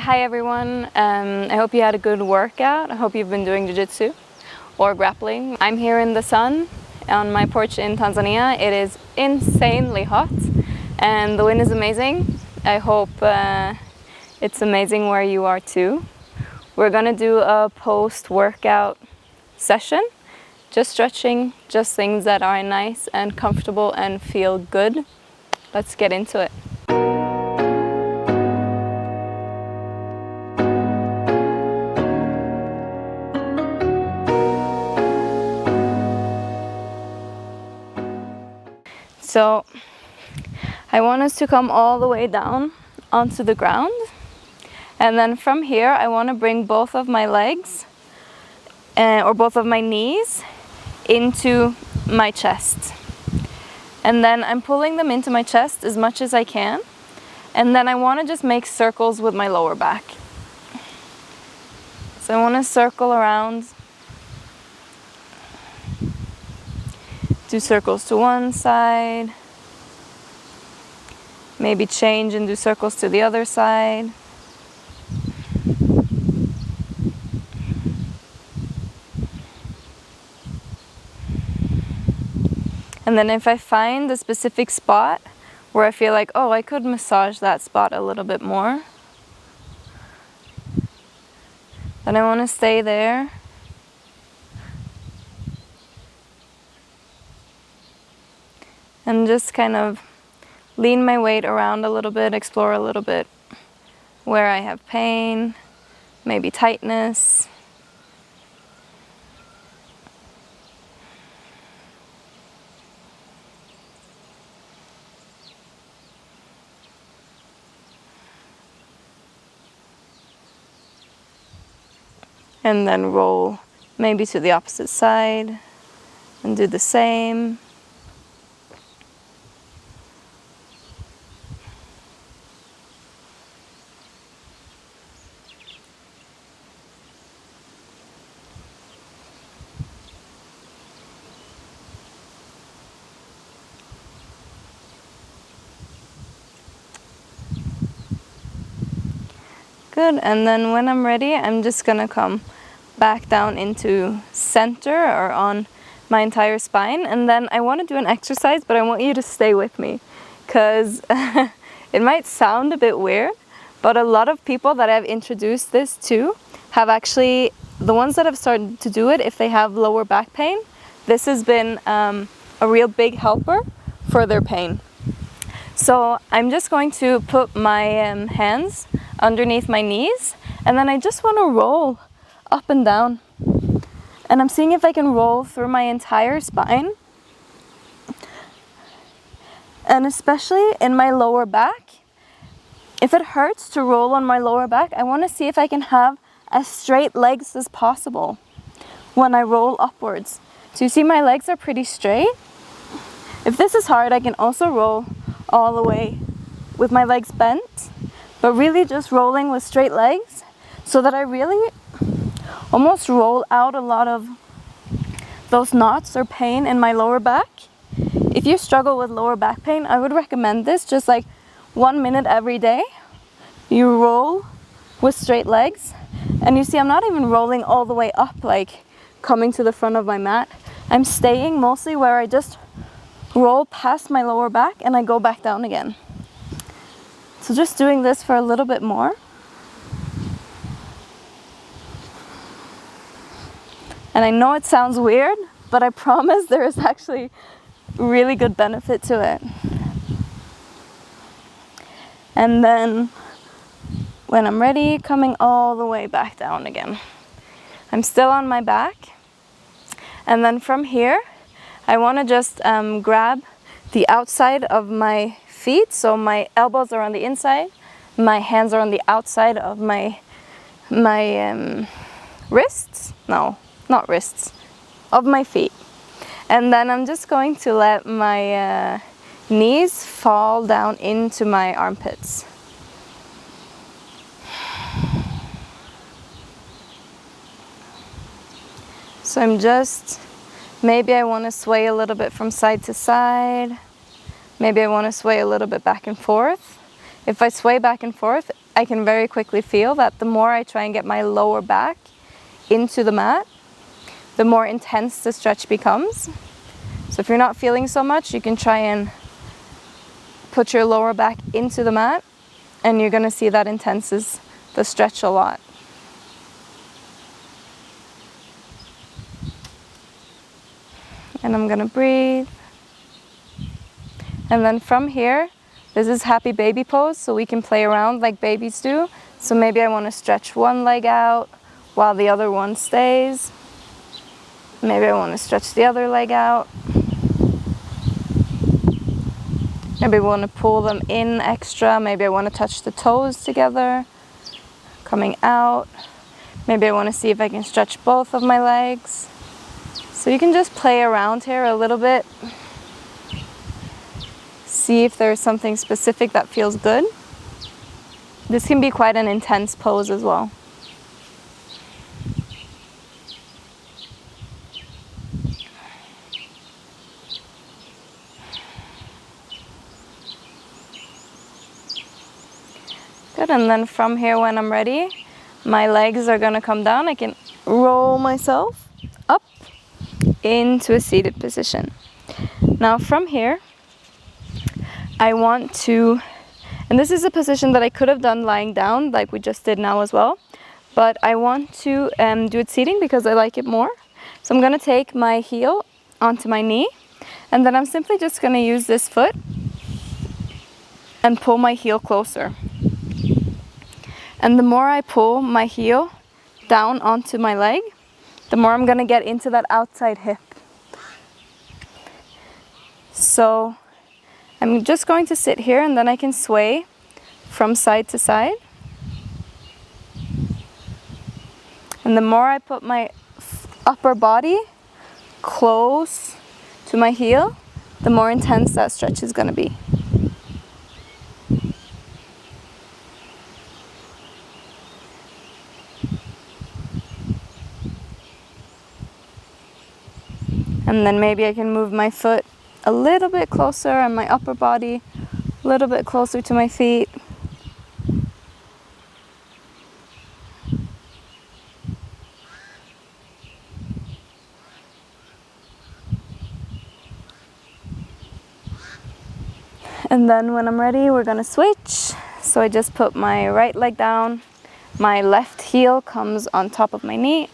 Hi everyone, I hope you had a good workout. I hope you've been doing Jiu-Jitsu or grappling. I'm here in the sun on my porch in Tanzania. It is insanely hot and the wind is amazing. I hope it's amazing where you are too. We're gonna do a post-workout session, just stretching, just things that are nice and comfortable and feel good. Let's get into it. So I want us to come all the way down onto the ground, and then from here I want to bring both of my legs or both of my knees into my chest, and then I'm pulling them into my chest as much as I can, and then I want to just make circles with my lower back. So I want to circle around, do circles to one side, maybe change and do circles to the other side. And then if I find a specific spot where I feel like, oh, I could massage that spot a little bit more, then I want to stay there. And just kind of lean my weight around a little bit, explore a little bit where I have pain, maybe tightness. And then roll maybe to the opposite side and do the same. Good, and then when I'm ready, I'm just gonna come back down into center or on my entire spine, and then I want to do an exercise, but I want you to stay with me because it might sound a bit weird, but a lot of people that I've introduced this to have actually, the ones that have started to do it, if they have lower back pain, this has been a real big helper for their pain. So I'm just going to put my hands underneath my knees, and then I just want to roll up and down, and I'm seeing if I can roll through my entire spine, and especially in my lower back. If it hurts to roll on my lower back, I want to see if I can have as straight legs as possible when I roll upwards. So you see my legs are pretty straight. If this is hard, I can also roll all the way with my legs bent, but really just rolling with straight legs so that I really almost roll out a lot of those knots or pain in my lower back. If you struggle with lower back pain, I would recommend this, just like 1 minute every day. You roll with straight legs, and you see I'm not even rolling all the way up, like coming to the front of my mat. I'm staying mostly where I just roll past my lower back and I go back down again. So just doing this for a little bit more. And I know it sounds weird, but I promise there is actually really good benefit to it. And then when I'm ready, coming all the way back down again. I'm still on my back. And then from here, I want to just grab the outside of my feet. So my elbows are on the inside, my hands are on the outside of my wrists. No, not wrists, of my feet. And then I'm just going to let my knees fall down into my armpits. So I'm just, maybe I want to sway a little bit from side to side. Maybe I want to sway a little bit back and forth. If I sway back and forth, I can very quickly feel that the more I try and get my lower back into the mat, the more intense the stretch becomes. So if you're not feeling so much, you can try and put your lower back into the mat, and you're gonna see that intenses the stretch a lot. And I'm gonna breathe. And then from here, this is happy baby pose, so we can play around like babies do. So maybe I wanna stretch one leg out while the other one stays. Maybe I wanna stretch the other leg out. Maybe I wanna pull them in extra. Maybe I wanna touch the toes together, coming out. Maybe I wanna see if I can stretch both of my legs. So you can just play around here a little bit. See if there's something specific that feels good. This can be quite an intense pose as well. Good, and then from here when I'm ready, my legs are gonna come down. I can roll myself up into a seated position. Now from here, I want to, and this is a position that I could have done lying down like we just did now as well, but I want to do it seating because I like it more. So I'm gonna take my heel onto my knee, and then I'm simply just gonna use this foot and pull my heel closer. And the more I pull my heel down onto my leg, the more I'm gonna get into that outside hip. So I'm just going to sit here, and then I can sway from side to side. And the more I put my upper body close to my heel, the more intense that stretch is gonna be. And then maybe I can move my foot a little bit closer and my upper body a little bit closer to my feet. And then when I'm ready, we're gonna switch. So I just put my right leg down, my left heel comes on top of my knee,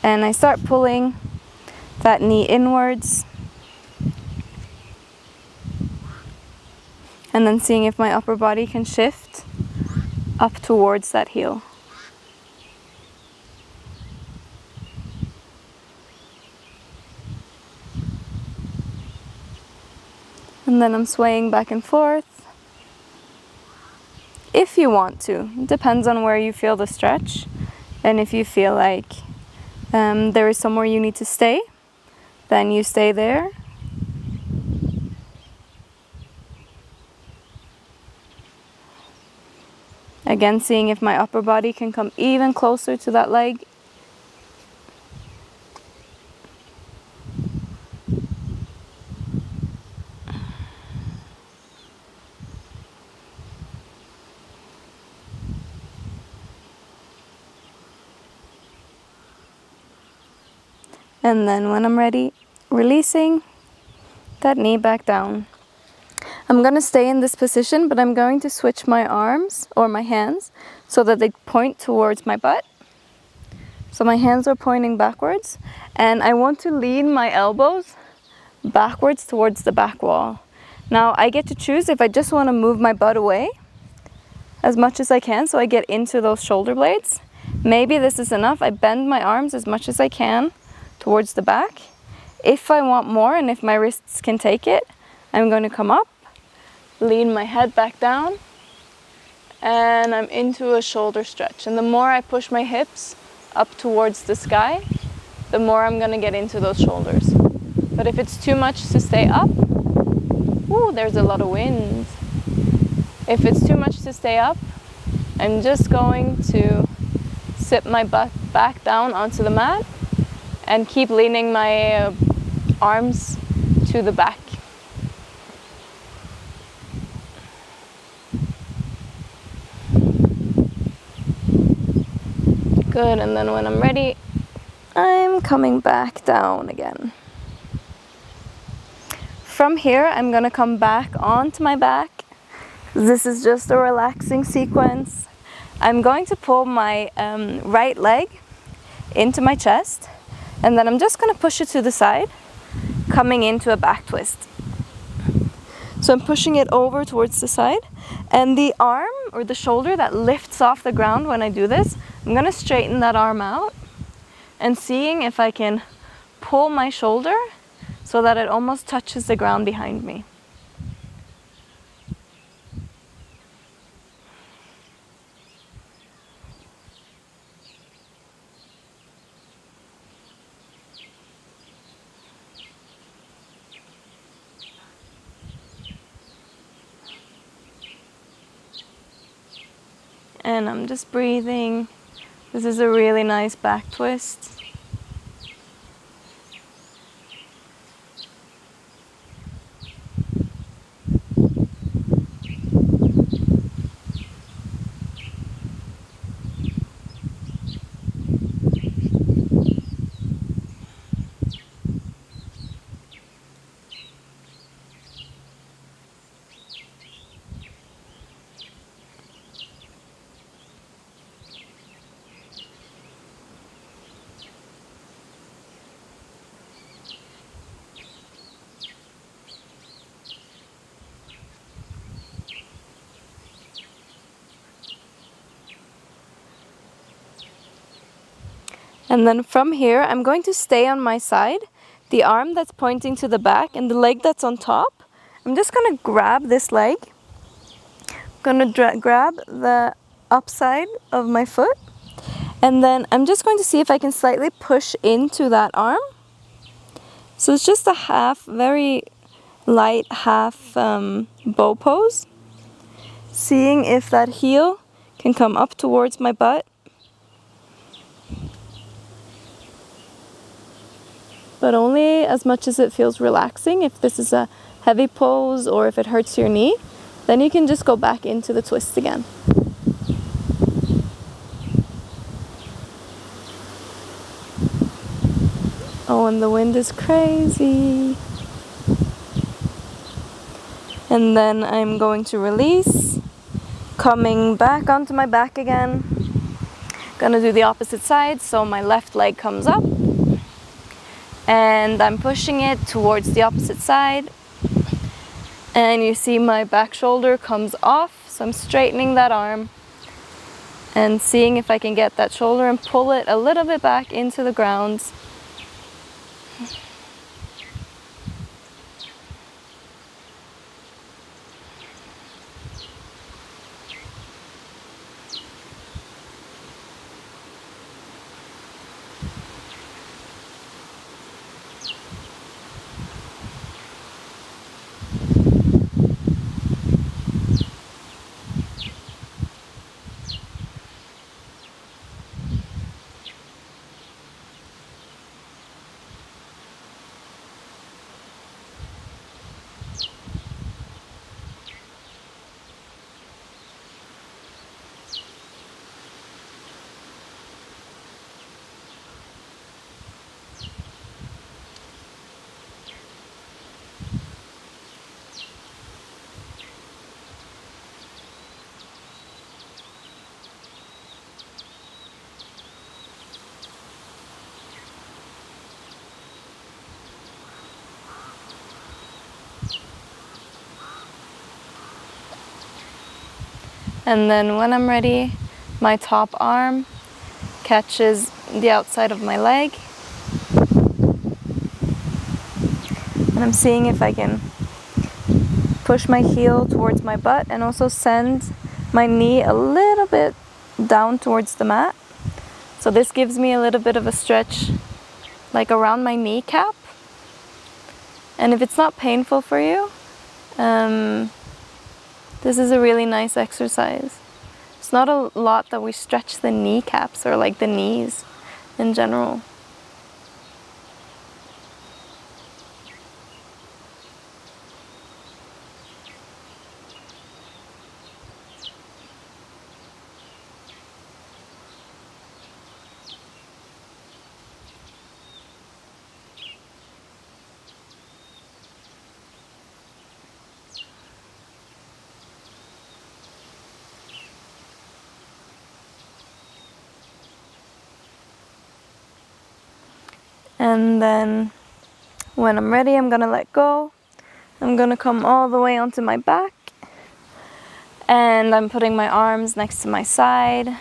and I start pulling that knee inwards. And then seeing if my upper body can shift up towards that heel. And then I'm swaying back and forth. If you want to, it depends on where you feel the stretch. And if you feel like there is somewhere you need to stay, then you stay there. Again, seeing if my upper body can come even closer to that leg. And then when I'm ready, releasing that knee back down. I'm gonna stay in this position, but I'm going to switch my arms or my hands so that they point towards my butt. So my hands are pointing backwards, and I want to lean my elbows backwards towards the back wall. Now I get to choose if I just want to move my butt away as much as I can so I get into those shoulder blades. Maybe this is enough. I bend my arms as much as I can towards the back. If I want more and if my wrists can take it, I'm going to come up, lean my head back down, and I'm into a shoulder stretch. And the more I push my hips up towards the sky, the more I'm going to get into those shoulders. But if it's too much to stay up, ooh, there's a lot of wind. If it's too much to stay up, I'm just going to sit my butt back down onto the mat and keep leaning my arms to the back. Good, and then when I'm ready, I'm coming back down again. From here, I'm gonna come back onto my back. This is just a relaxing sequence. I'm going to pull my right leg into my chest, and then I'm just gonna push it to the side, coming into a back twist. So I'm pushing it over towards the side, and the arm or the shoulder that lifts off the ground when I do this, I'm gonna straighten that arm out and seeing if I can pull my shoulder so that it almost touches the ground behind me. And I'm just breathing. This is a really nice back twist. And then from here, I'm going to stay on my side, the arm that's pointing to the back and the leg that's on top. I'm just gonna grab this leg. I'm gonna grab the upside of my foot, and then I'm just going to see if I can slightly push into that arm. So it's just a half, very light half bow pose. Seeing if that heel can come up towards my butt. But only as much as it feels relaxing. If this is a heavy pose or if it hurts your knee, then you can just go back into the twist again. Oh, and the wind is crazy. And then I'm going to release, coming back onto my back again. Gonna do the opposite side, so my left leg comes up. And I'm pushing it towards the opposite side. And you see my back shoulder comes off, so I'm straightening that arm and seeing if I can get that shoulder and pull it a little bit back into the ground. And then when I'm ready, my top arm catches the outside of my leg. And I'm seeing if I can push my heel towards my butt and also send my knee a little bit down towards the mat. So this gives me a little bit of a stretch like around my kneecap. And if it's not painful for you, this is a really nice exercise. It's not a lot that we stretch the kneecaps or like the knees in general. And then when I'm ready, I'm gonna let go. I'm gonna come all the way onto my back. And I'm putting my arms next to my side,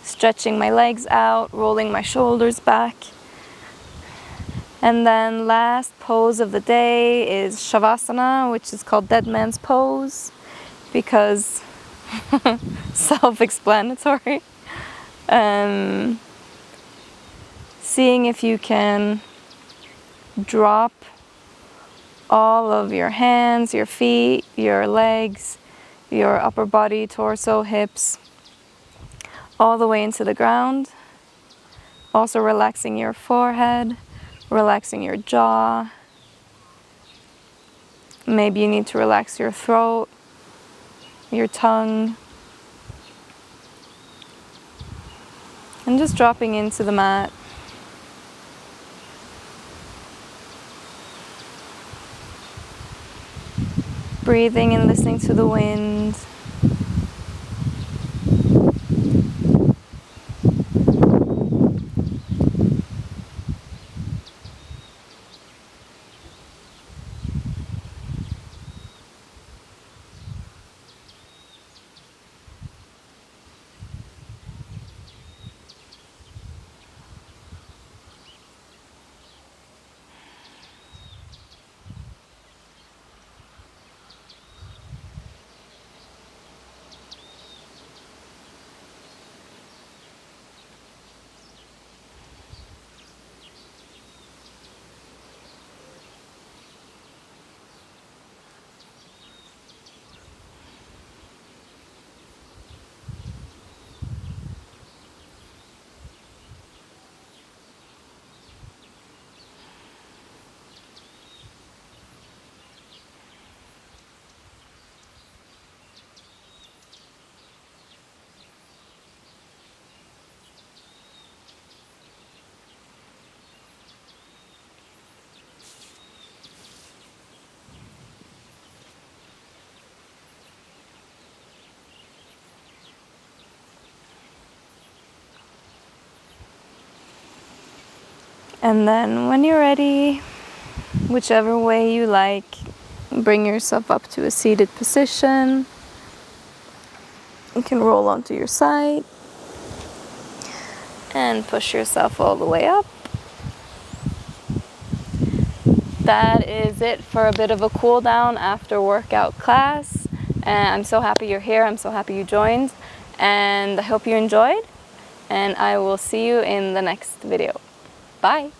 stretching my legs out, rolling my shoulders back. And then last pose of the day is Shavasana, which is called Dead Man's Pose, because self-explanatory. Seeing if you can drop all of your hands, your feet, your legs, your upper body, torso, hips, all the way into the ground. Also relaxing your forehead, relaxing your jaw. Maybe you need to relax your throat, your tongue. And just dropping into the mat. Breathing and listening to the wind. And then when you're ready, whichever way you like, bring yourself up to a seated position. You can roll onto your side and push yourself all the way up. That is it for a bit of a cool down after workout class. And I'm so happy you're here. I'm so happy you joined. And I hope you enjoyed. And I will see you in the next video. Bye.